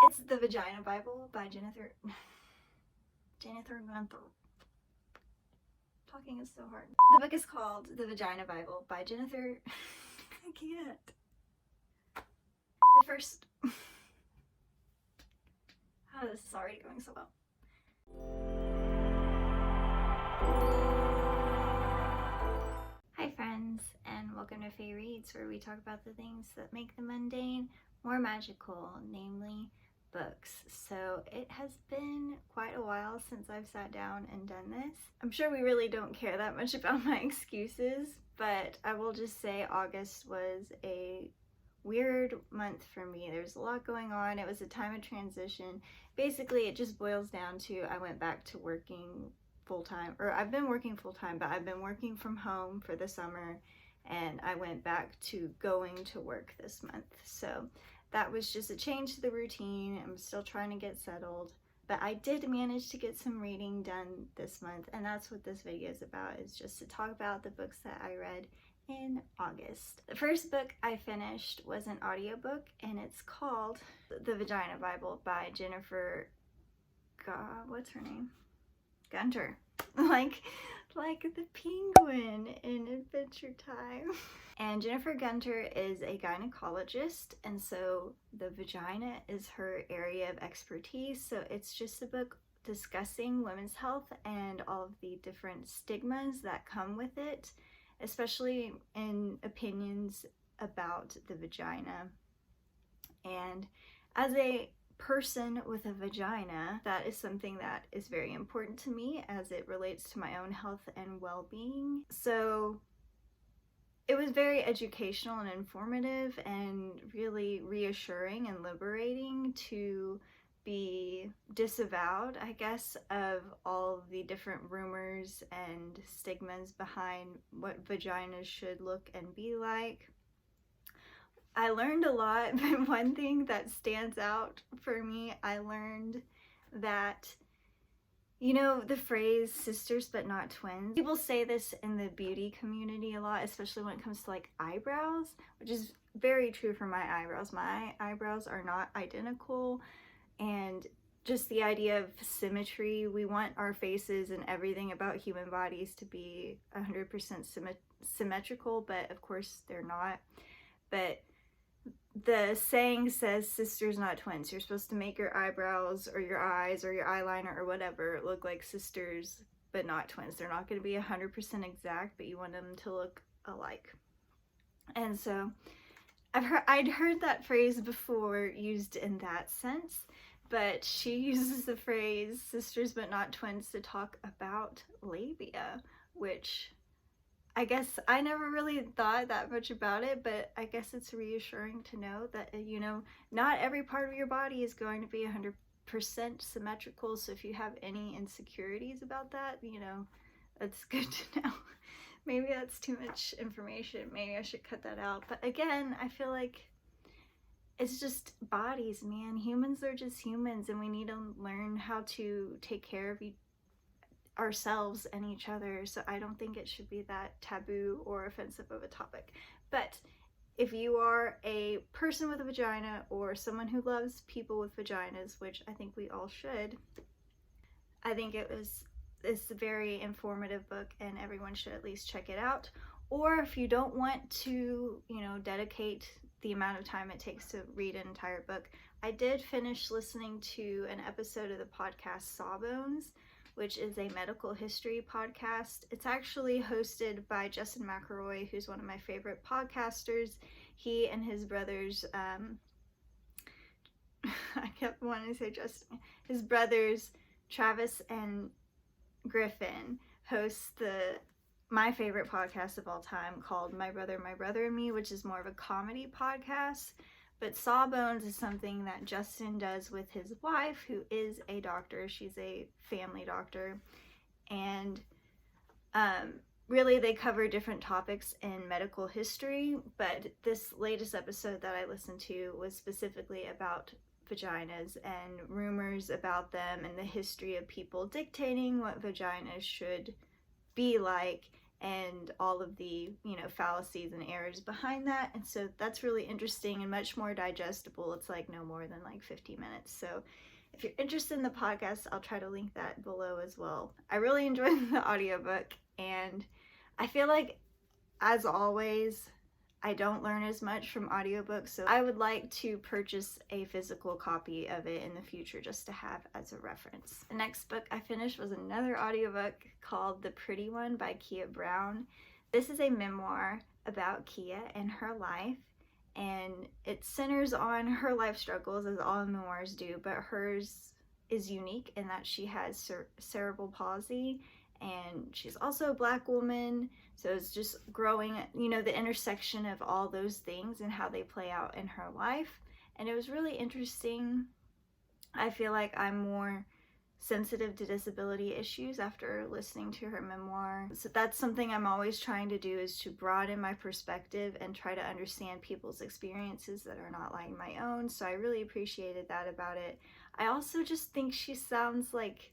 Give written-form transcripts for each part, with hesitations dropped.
It's the Vagina Bible by Gunter. Talking is so hard. The book is called The Vagina Bible by Gunter. I can't. The first. Oh, this is already going so well. Hi friends, and welcome to Fae Reads, where we talk about the things that make the mundane more magical, namely books. So it has been quite a while since I've sat down and done this. I'm sure we really don't care that much about my excuses, but I will just say August was a weird month for me. There was a lot going on. It was a time of transition. Basically, it just boils down to I went back to working full-time, or I've been working full-time, but I've been working from home for the summer, and I went back to going to work this month. So that was just a change to the routine. I'm still trying to get settled, but I did manage to get some reading done this month, and that's what this video is about, is just to talk about the books that I read in August. The first book I finished was an audiobook, and it's called The Vagina Bible by Jennifer, what's her name? Gunter. like the penguin in Adventure Time. And Jennifer Gunter is a gynecologist, and so the vagina is her area of expertise. So it's just a book discussing women's health and all of the different stigmas that come with it, especially in opinions about the vagina. And as a person with a vagina, that is something that is very important to me as it relates to my own health and well-being. So it was very educational and informative and really reassuring and liberating to be disavowed, I guess, of all the different rumors and stigmas behind what vaginas should look and be like. I learned a lot, but one thing that stands out for me, I learned that, you know, the phrase sisters but not twins. People say this in the beauty community a lot, especially when it comes to like eyebrows, which is very true for my eyebrows. My eyebrows are not identical, and just the idea of symmetry, we want our faces and everything about human bodies to be 100% symmetrical, but of course they're not. But the saying says sisters not twins. You're supposed to make your eyebrows or your eyes or your eyeliner or whatever look like sisters but not twins. They're not going to be 100% exact, but you want them to look alike. And so I'd heard that phrase before used in that sense, but she uses the phrase sisters but not twins to talk about labia, which I guess I never really thought that much about it, but I guess it's reassuring to know that, you know, not every part of your body is going to be 100% symmetrical. So if you have any insecurities about that, you know, that's good to know. Maybe that's too much information. Maybe I should cut that out. But again, I feel like it's just bodies, man. Humans are just humans, and we need to learn how to take care of ourselves and each other. So I don't think it should be that taboo or offensive of a topic. But if you are a person with a vagina or someone who loves people with vaginas, which I think we all should, I think it's a very informative book, and everyone should at least check it out. Or if you don't want to, you know, dedicate the amount of time it takes to read an entire book, I did finish listening to an episode of the podcast Sawbones, which is a medical history podcast. It's actually hosted by Justin McElroy, who's one of my favorite podcasters. He and his brothers, I kept wanting to say Justin, his brothers, Travis and Griffin, host my favorite podcast of all time called My Brother and Me, which is more of a comedy podcast. But Sawbones is something that Justin does with his wife, who is a doctor. She's a family doctor. And really, they cover different topics in medical history. But this latest episode that I listened to was specifically about vaginas and rumors about them and the history of people dictating what vaginas should be like and all of the, you know, fallacies and errors behind that. And so that's really interesting and much more digestible. It's like no more than like 50 minutes. So if you're interested in the podcast, I'll try to link that below as well. I really enjoyed the audiobook, and I feel like, as always, I don't learn as much from audiobooks, so I would like to purchase a physical copy of it in the future just to have as a reference. The next book I finished was another audiobook called The Pretty One by Keah Brown. This is a memoir about Keah and her life, and it centers on her life struggles, as all memoirs do, but hers is unique in that she has cerebral palsy, and she's also a Black woman. So it's just growing, you know, the intersection of all those things and how they play out in her life. And it was really interesting. I feel like I'm more sensitive to disability issues after listening to her memoir. So that's something I'm always trying to do, is to broaden my perspective and try to understand people's experiences that are not like my own. So I really appreciated that about it. I also just think she sounds like,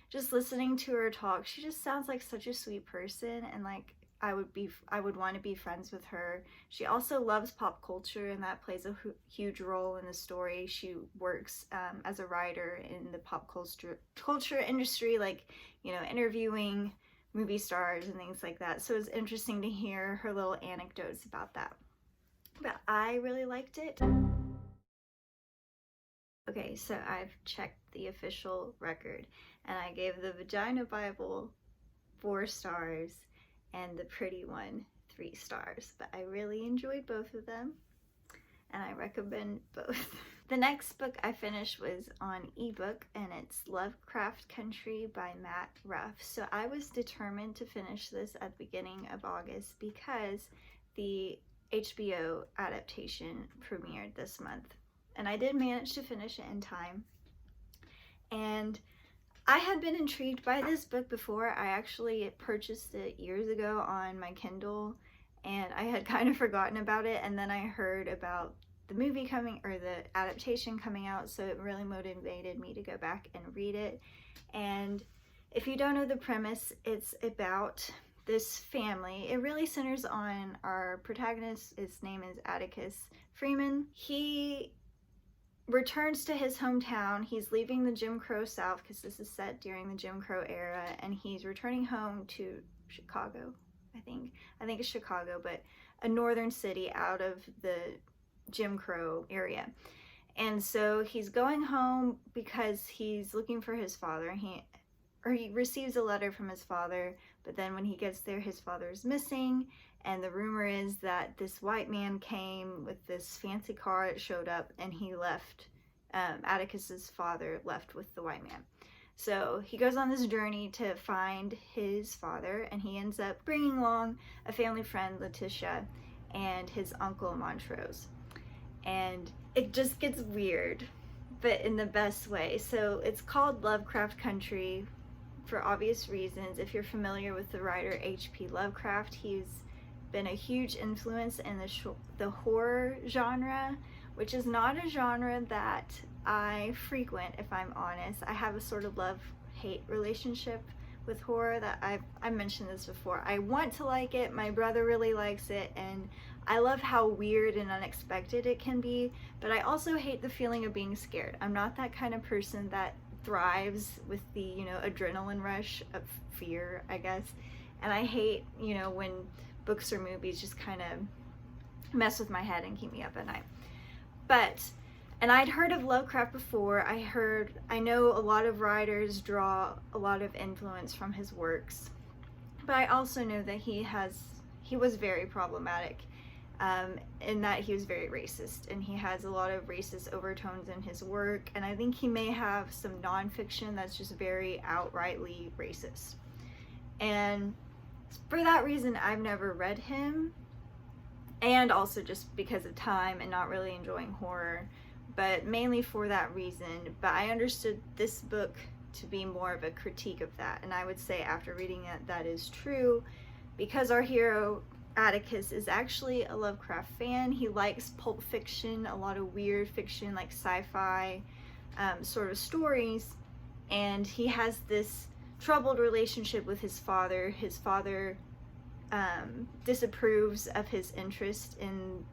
just listening to her talk, she just sounds like such a sweet person, and like I would want to be friends with her. She also loves pop culture, and that plays a huge role in the story. She works as a writer in the pop culture industry, like, you know, interviewing movie stars and things like that. So it's interesting to hear her little anecdotes about that. But I really liked it. Okay, so I've checked the official record, and I gave the Vagina Bible 4 stars and the Pretty One 3 stars, but I really enjoyed both of them, and I recommend both. The next book I finished was on ebook, and it's Lovecraft Country by Ruff. So I was determined to finish this at the beginning of August because the HBO adaptation premiered this month, and I did manage to finish it in time. And I had been intrigued by this book before. I actually purchased it years ago on my Kindle, and I had kind of forgotten about it, and then I heard about the movie coming, or the adaptation coming out, so it really motivated me to go back and read it. And if you don't know the premise, it's about this family. It really centers on our protagonist. His name is Atticus Freeman. He returns to his hometown. He's leaving the Jim Crow South, because this is set during the Jim Crow era, and he's returning home to Chicago. I think it's Chicago, but a northern city out of the Jim Crow area. And so he's going home because he's looking for his father. He receives a letter from his father, but then when he gets there, his father is missing. And the rumor is that this white man came with this fancy car that showed up, and he left, Atticus's father left with the white man. So he goes on this journey to find his father, and he ends up bringing along a family friend, Letitia, and his uncle, Montrose. And it just gets weird, but in the best way. So it's called Lovecraft Country for obvious reasons. If you're familiar with the writer H.P. Lovecraft, he's been a huge influence in the horror genre, which is not a genre that I frequent, if I'm honest. I have a sort of love-hate relationship with horror that I've mentioned this before. I want to like it, my brother really likes it, and I love how weird and unexpected it can be, but I also hate the feeling of being scared. I'm not that kind of person that thrives with the, you know, adrenaline rush of fear, I guess. And I hate, you know, when books or movies just kind of mess with my head and keep me up at night. And I'd heard of Lovecraft before. I know a lot of writers draw a lot of influence from his works, but I also know that he was very problematic, in that he was very racist, and he has a lot of racist overtones in his work, and I think he may have some nonfiction that's just very outrightly racist. And for that reason, I've never read him, and also just because of time and not really enjoying horror, but mainly for that reason. But I understood this book to be more of a critique of that, and I would say after reading it, that is true, because our hero Atticus is actually a Lovecraft fan. He likes pulp fiction, a lot of weird fiction, like sci-fi sort of stories, and he has this troubled relationship with his father. His father disapproves of his interest in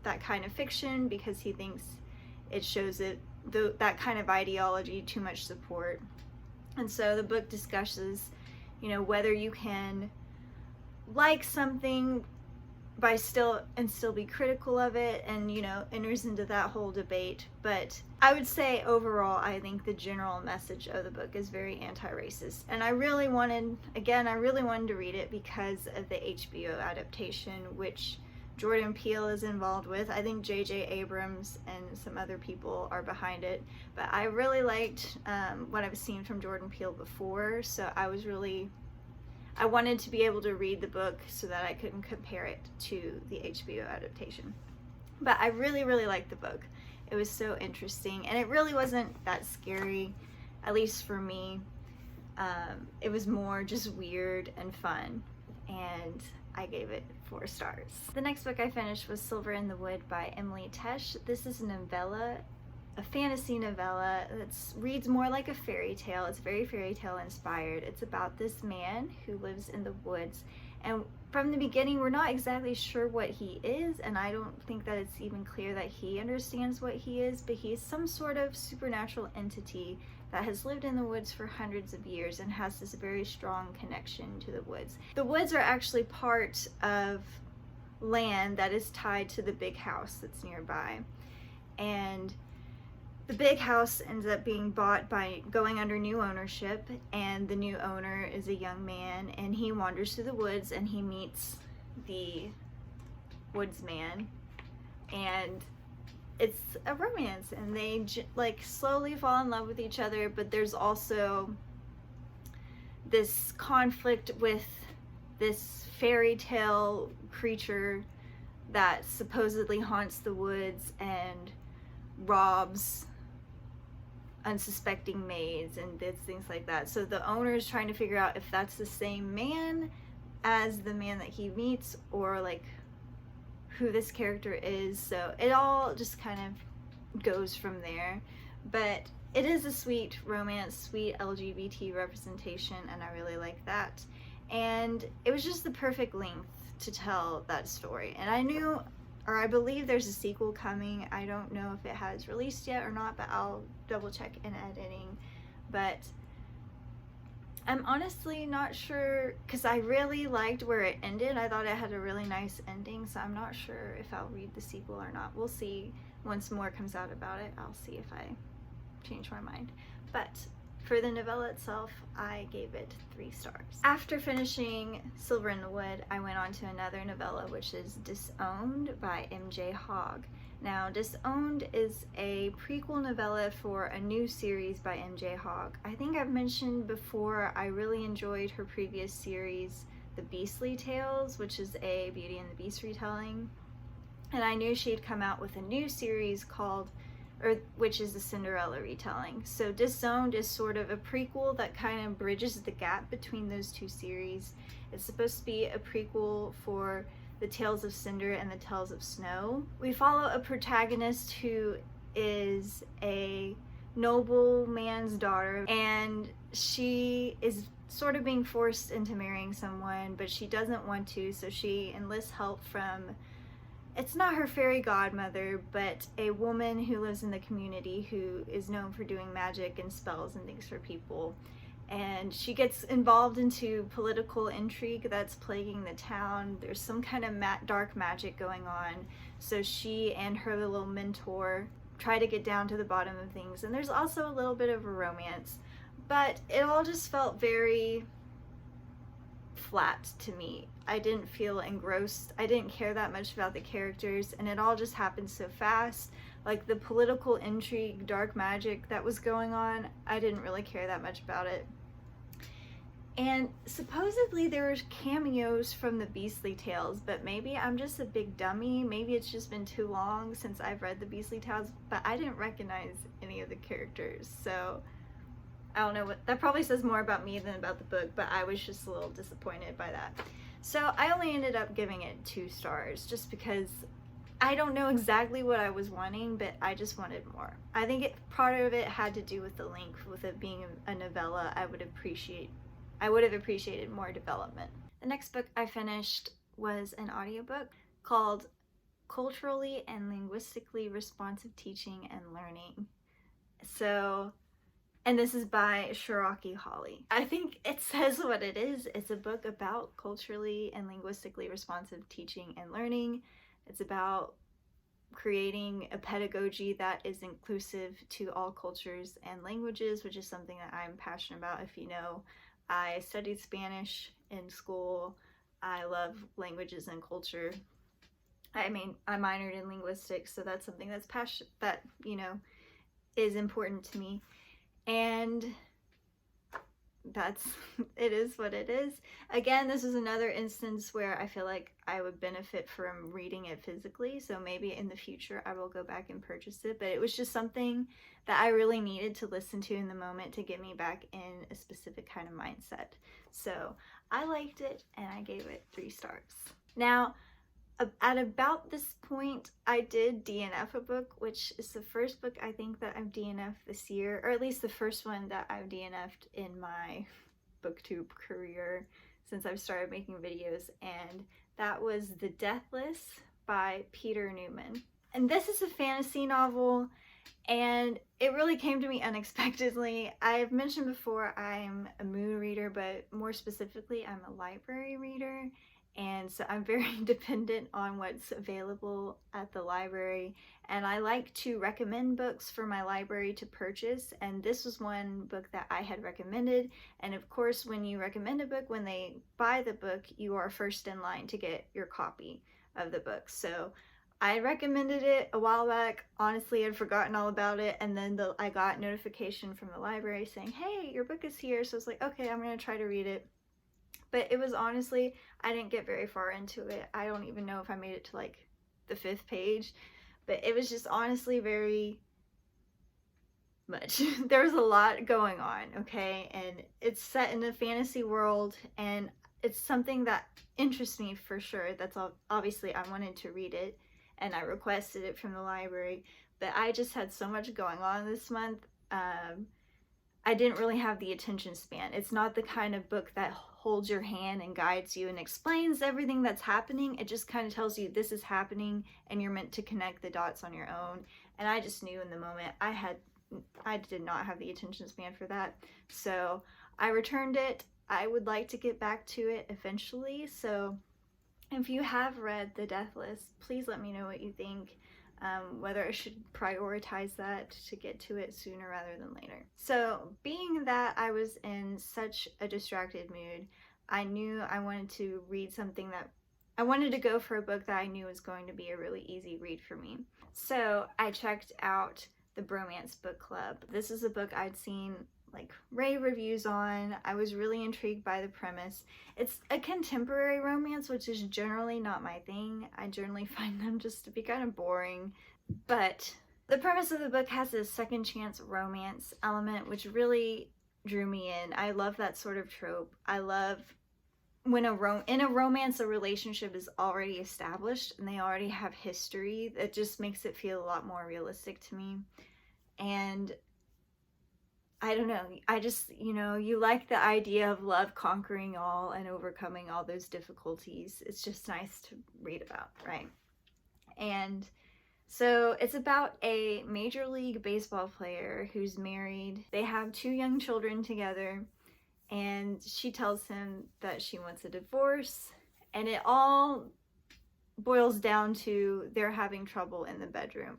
that kind of fiction because he thinks it shows that kind of ideology too much support. And so the book discusses, you know, whether you can like something by still be critical of it, and, you know, enters into that whole debate. But I would say overall, I think the general message of the book is very anti-racist, and I really wanted to read it because of the HBO adaptation, which Jordan Peele is involved with. I think J.J. Abrams and some other people are behind it, but I really liked what I've seen from Jordan Peele before, so I wanted to be able to read the book so that I couldn't compare it to the HBO adaptation. But I really, really liked the book. It was so interesting, and it really wasn't that scary, at least for me. It was more just weird and fun, and I gave it 4 stars. The next book I finished was Silver in the Wood by Emily Tesh. This is a novella, a fantasy novella that reads more like a fairy tale. It's very fairy tale inspired. It's about this man who lives in the woods, and from the beginning we're not exactly sure what he is, and I don't think that it's even clear that he understands what he is, but he's some sort of supernatural entity that has lived in the woods for hundreds of years and has this very strong connection to the woods. The woods are actually part of land that is tied to the big house that's nearby, and the big house ends up being bought by going under new ownership, and the new owner is a young man, and he wanders through the woods and he meets the woodsman, and it's a romance, and they like slowly fall in love with each other. But there's also this conflict with this fairy tale creature that supposedly haunts the woods and robs unsuspecting maids and things like that. So the owner is trying to figure out if that's the same man as the man that he meets, or like who this character is. So it all just kind of goes from there. But it is a sweet romance, sweet LGBT representation, and I really like that. And it was just the perfect length to tell that story. And I believe there's a sequel coming. I don't know if it has released yet or not, but I'll double check in editing. But I'm honestly not sure, because I really liked where it ended. I thought it had a really nice ending, so I'm not sure if I'll read the sequel or not. We'll see. Once more comes out about it, I'll see if I change my mind. But for the novella itself, I gave it 3 stars. After finishing Silver in the Wood, I went on to another novella, which is Disowned by MJ Haag. Now, Disowned is a prequel novella for a new series by MJ Haag. I think I've mentioned before I really enjoyed her previous series, The Beastly Tales, which is a Beauty and the Beast retelling. And I knew she'd come out with a new series which is the Cinderella retelling. So Disowned is sort of a prequel that kind of bridges the gap between those 2 series. It's supposed to be a prequel for the Tales of Cinder and the Tales of Snow. We follow a protagonist who is a nobleman's daughter, and she is sort of being forced into marrying someone, but she doesn't want to, so she enlists help from, it's not her fairy godmother, but a woman who lives in the community who is known for doing magic and spells and things for people. And she gets involved into political intrigue that's plaguing the town. There's some kind of dark magic going on. So she and her little mentor try to get down to the bottom of things. And there's also a little bit of a romance. But it all just felt very flat to me. I didn't feel engrossed. I didn't care that much about the characters, and it all just happened so fast. Like the political intrigue, dark magic that was going on, I didn't really care that much about it. And supposedly there were cameos from the Beastly Tales, but maybe I'm just a big dummy. Maybe it's just been too long since I've read the Beastly Tales, but I didn't recognize any of the characters. So I don't know, that probably says more about me than about the book, but I was just a little disappointed by that. So I only ended up giving it 2 stars just because I don't know exactly what I was wanting, but I just wanted more. I think part of it had to do with the length. With it being a novella, I would have appreciated more development. The next book I finished was an audiobook called Culturally and Linguistically Responsive Teaching and Learning. And this is by Sharroky Hollie. I think it says what it is. It's a book about culturally and linguistically responsive teaching and learning. It's about creating a pedagogy that is inclusive to all cultures and languages, which is something that I'm passionate about. If you know, I studied Spanish in school. I love languages and culture. I minored in linguistics, so that's something that's is important to me. And it is what it is. Again, this is another instance where I feel like I would benefit from reading it physically, so maybe in the future I will go back and purchase it, but it was just something that I really needed to listen to in the moment to get me back in a specific kind of mindset. So I liked it and I gave it 3 stars. Now, at about this point, I did DNF a book, which is the first book I think that I've DNF'd this year, or at least the first one that I've DNF'd in my booktube career since I've started making videos, and that was The Deathless by Peter Newman. And this is a fantasy novel, and it really came to me unexpectedly. I've mentioned before I'm a mood reader, but more specifically, I'm a library reader. And so I'm very dependent on what's available at the library, and I like to recommend books for my library to purchase, and this was one book that I had recommended. And of course, when you recommend a book, when they buy the book, you are first in line to get your copy of the book. So I recommended it a while back. Honestly, I'd forgotten all about it, and then I got notification from the library saying, hey, your book is here. So I was like, okay, I'm gonna try to read it. But it was honestly, I didn't get very far into it. I don't even know if I made it to like the 5th page, but it was just honestly very much. There's a lot going on, okay? And it's set in a fantasy world, and it's something that interests me for sure. That's obviously I wanted to read it, and I requested it from the library, but I just had so much going on this month. I didn't really have the attention span. It's not the kind of book that holds your hand and guides you and explains everything that's happening. It just kind of tells you this is happening and you're meant to connect the dots on your own. And I just knew in the moment I did not have the attention span for that. So I returned it. I would like to get back to it eventually. So if you have read The Deathless, please let me know what you think. Whether I should prioritize that to get to it sooner rather than later. So being that I was in such a distracted mood, I knew I wanted to read something that I wanted to go for a book that I knew was going to be a really easy read for me. So I checked out the Bromance book club. This is a book I'd seen like rave reviews on. I was really intrigued by the premise. It's a contemporary romance, which is generally not my thing. I generally find them just to be kind of boring. But the premise of the book has a second chance romance element, which really drew me in. I love that sort of trope. I love when in a romance a relationship is already established and they already have history. It just makes it feel a lot more realistic to me. And I don't know, I just, you like the idea of love conquering all and overcoming all those difficulties. It's just nice to read about, right? And so it's about a Major League Baseball player who's married. They have 2 young children together, and she tells him that she wants a divorce, and it all boils down to they're having trouble in the bedroom.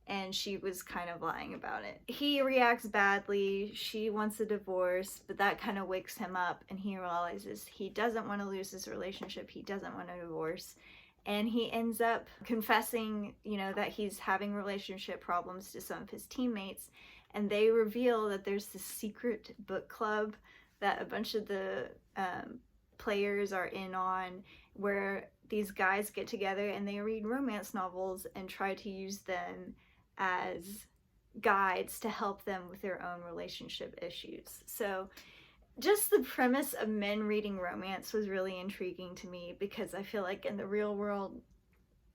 And she was kind of lying about it. He reacts badly, she wants a divorce, but that kind of wakes him up and he realizes he doesn't want to lose his relationship, he doesn't want a divorce. And he ends up confessing, that he's having relationship problems to some of his teammates. And they reveal that there's this secret book club that a bunch of the players are in on, where these guys get together and they read romance novels and try to use them as guides to help them with their own relationship issues. So just the premise of men reading romance was really intriguing to me, because I feel like in the real world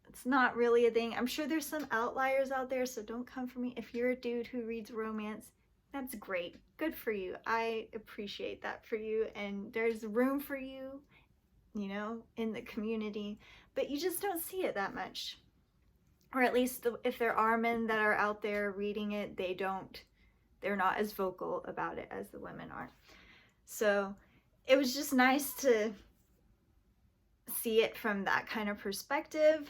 it's not really a thing. I'm sure there's some outliers out there, so don't come for me. If you're a dude who reads romance, that's great. Good for you. I appreciate that for you, and there's room for you. you know, in the community, but you just don't see it that much. Or at least if there are men that are out there reading it, they're not as vocal about it as the women are. So it was just nice to see it from that kind of perspective.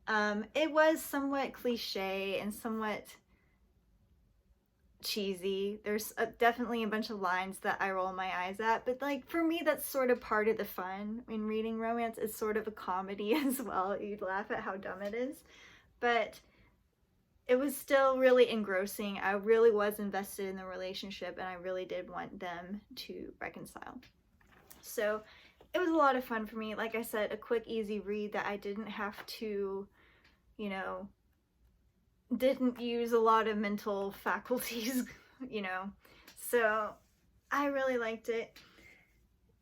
It was somewhat cliche and somewhat cheesy. There's definitely a bunch of lines that I roll my eyes at, but like for me, that's sort of part of the fun in reading romance. It's sort of a comedy as well. You'd laugh at how dumb it is, but it was still really engrossing. I really was invested in the relationship, and I really did want them to reconcile. So it was a lot of fun for me. Like I said, a quick, easy read that I didn't have to, you know, didn't use a lot of mental faculties, you know. So I really liked it,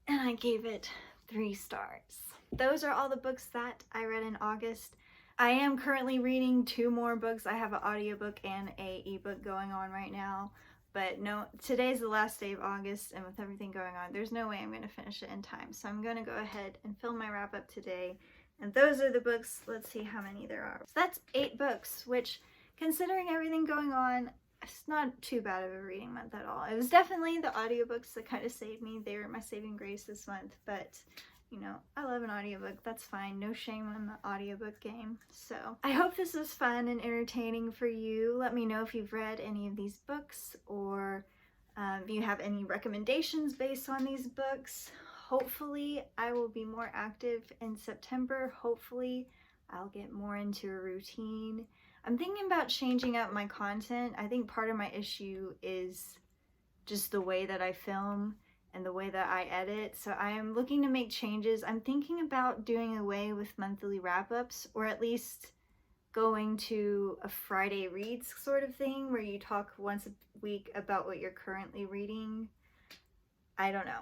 and I gave it 3 stars. Those are all the books that I read in August. I am currently reading 2 more books. I have an audiobook and a ebook going on right now, but no, today's the last day of August, and with everything going on, there's no way I'm going to finish it in time. So I'm going to go ahead and film my wrap up today, and those are the books. Let's see how many there are. So that's 8 books, which, considering everything going on, it's not too bad of a reading month at all. It was definitely the audiobooks that kind of saved me. They were my saving grace this month, but you know, I love an audiobook. That's fine. No shame on the audiobook game. So I hope this was fun and entertaining for you. Let me know if you've read any of these books, or if you have any recommendations based on these books. Hopefully I will be more active in September. Hopefully I'll get more into a routine. I'm thinking about changing up my content. I think part of my issue is just the way that I film and the way that I edit. So I am looking to make changes. I'm thinking about doing away with monthly wrap-ups, or at least going to a Friday reads sort of thing where you talk once a week about what you're currently reading. I don't know.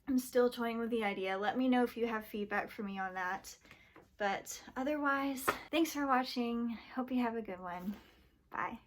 I'm still toying with the idea. Let me know if you have feedback for me on that. But otherwise, thanks for watching. Hope you have a good one. Bye.